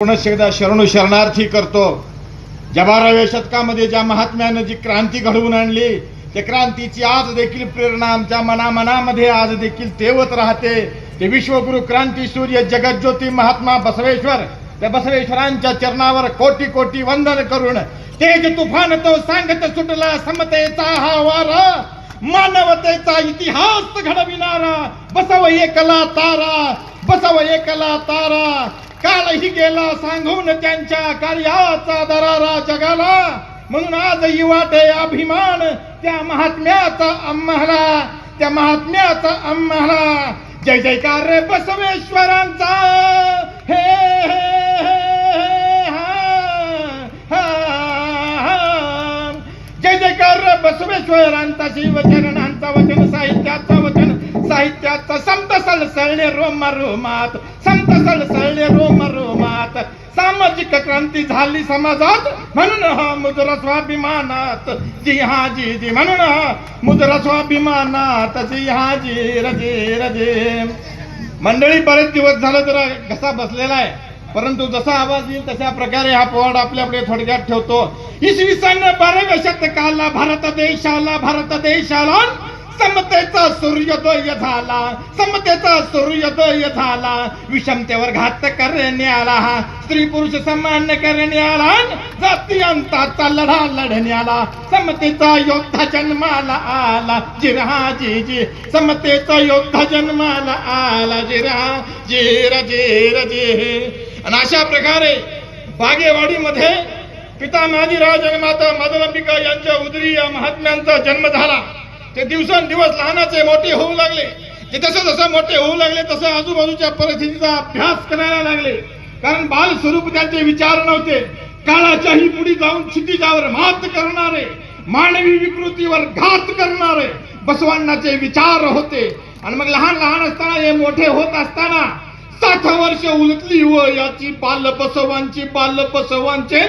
पुनश्च एकदा शरणू शरणार्थी करतो. ज्या 12व्या शतकामध्ये ज्या महात्म्यानं जी क्रांती घडवून आणली, त्या क्रांतीची आज देखील प्रेरणा आमच्या मनामध्ये आज देखील तेवत राहते. ते विश्वगुरु क्रांती सूर्य जगज्योती महात्मा बसवेश्वर, त्या बसवेश्वरांच्या चरणावर कोटी कोटी वंदन करून तेज तुफान तो सांगत सुटला समतेचा हा वारा, मानवतेचा इतिहास घडविणारा बसव एकला तारा, बसव एकला तारा. कालही गेला सांगून त्यांच्या कार्याचा दरारा जगाला, म्हणून आजही वाटे अभिमान त्या महात्म्याचा आम्हाला, त्या महात्म्याचा आम्हाला. जय जयकार रे बसवेश्वरांचा, हे जय जयकार रे बसवेश्वरांचा. शिवचरणांचा वचन साहित्याचा वचन साहित्याचा समत सळसळणे रोम रोमात, समत सळसळणे रोम रोमात. सामाजिक क्रांती झाली समाजात, म्हणून हा मुद्रा स्वाभिमानात. जी हा जी जी, म्हणून हा मुद्रा स्वाभिमानात. जी हा जी रजे रजे. मंडळी, बरेच दिवस झालं जरा घसा बसलेला आहे, परंतु जसा आवाज येईल तशा प्रकारे हा पोवाडा आपल्याकडे थोडक्यात ठेवतो. इसवी सन 12व्या शतकाला भारत देशाला समतेचा सूर्योदय झाला, समतेचा सूर्योदय झाला. विषमतेवर घात करण्याला, स्त्री पुरुष समान करण्याला, जातीयांताचा लढा लढण्याला समतेचा योद्धा जन्माला आला. जिरहा जी जी, समतेचा योद्धा जन्माला आला. जिरहा जीर जीर जी. आणि अशा प्रकारे बागेवाडीमध्ये पिता मादिराज आणि माता मादलांबिका यांच्या उदरी या महात्म्यांचा जन्म झाला. ते दिवसेंदिवस लहानाचे मोठे होऊ लागले. ते जसं जसं मोठे होऊ लागले तसं आजूबाजूच्या परिस्थितीचा अभ्यास करायला लागले, कारण बाल स्वरूप त्यांचे विचार नव्हते. काळाच्याही पुढे जाऊन क्षितिजावर मात करणारे, मानवी विकृतीवर घात करणारे बसवांनाचे विचार होते. आणि मग लहान लहान असताना हे मोठे होत असताना 7 वर्ष उलटली व याची बाल बसवांचे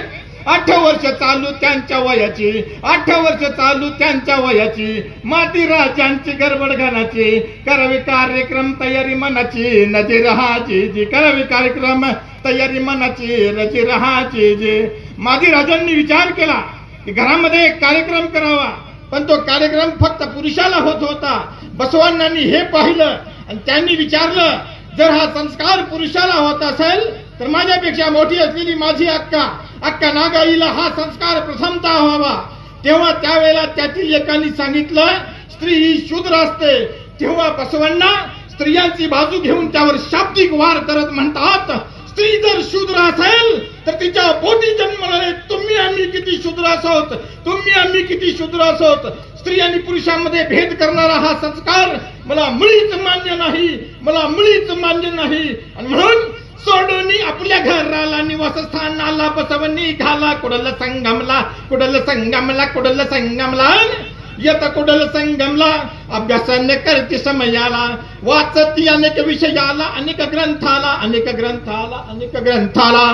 8 वर्ष चालू त्यांच्या वयाची, 8 वर्ष चालू त्यांच्या वयाची. माती राजांची गडबड घालाची, करावे कार्यक्रम तयारी मनाची. नजी रहाची जी, करावे कार्यक्रम तयारी मनाची. रजी रहाची जी. मादी राजांनी विचार केला की घरामध्ये एक कार्यक्रम करावा, पण तो कार्यक्रम फक्त पुरुषाला होत होता. बसवांनी हे पाहिलं आणि त्यांनी विचारलं, जर हा संस्कार पुरुषाला होत असेल तर माझ्यापेक्षा मोठी असलेली माझी अक्का नागाईला हा संस्कार प्रथमतः व्हावा. तेव्हा त्यावेळेला त्यातील एकाने सांगितलं, स्त्री ही शूद्र असते. तेव्हा बसवांना स्त्रियांची बाजू घेऊन त्यावर शाब्दिक वार करत म्हणतात, स्त्री जर शूद्र असेल तर तिच्या पोटी जन्मलेले तुम्ही आम्ही किती शूद्र असोत, तुम्ही आम्ही किती शूद्र असोत. स्त्री आणि पुरुषांमध्ये भेद करणारा हा संस्कार मला मुळीच मान्य नाही, मला मुळीच मान्य नाही. आणि म्हणून सोडूनी आपल्या घराला निवासस्थानाला बसवणी घाला. कुडल संगमला, कुडल संगमला, कुडल संगमला. येत कुडल संगमला अभ्यासाने करते समयाला, वाचती अनेक विषयाला, अनेक ग्रंथाला, अनेक ग्रंथाला, अनेक ग्रंथाला.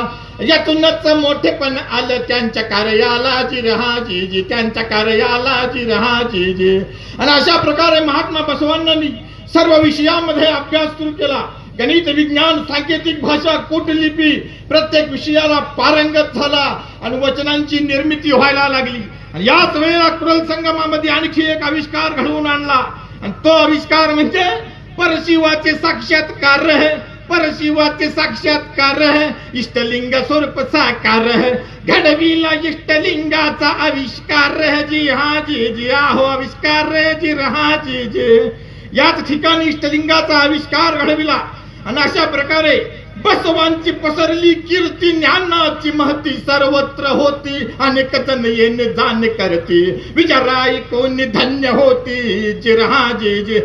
यातूनच मोठेपण आलं त्यांच्या कार्याला. जी रहा जी जी, त्यांच्या कार्याला. जी रहा जी जी. आणि अशा प्रकारे महात्मा बसवांनी सर्व विषयामध्ये अभ्यास सुरू केला. गणित, विज्ञान, सांकेतिक भाषा, कूटलिपी, प्रत्येक विषयाला पारंगत झाला आणि वचनांची निर्मिती व्हायला लागली. आणि याच वेळेला कुडल संगमामध्ये आणखी एक आविष्कार घडवून आणला, आणि तो आविष्कार म्हणजे परशिवाचे साक्षात्कार है, परशिवाचे साक्षात्कार है, इष्टलिंग स्वरूप साकार है. घडविला इष्टलिंगाचा आविष्कार है. जी हा जी जी, आहो आविष्कार रे. जी रहा जी जी. याच ठिकाणी इष्टलिंगाचा आविष्कार घडविला. आणि अशा प्रकारे बसवांची पसरली कीर्ती, ज्ञानाची महती सर्वत्र होती. अनेक जण येणे जाणे करती, विचाराई कोणी धन्य होती. जी रहा जी जी.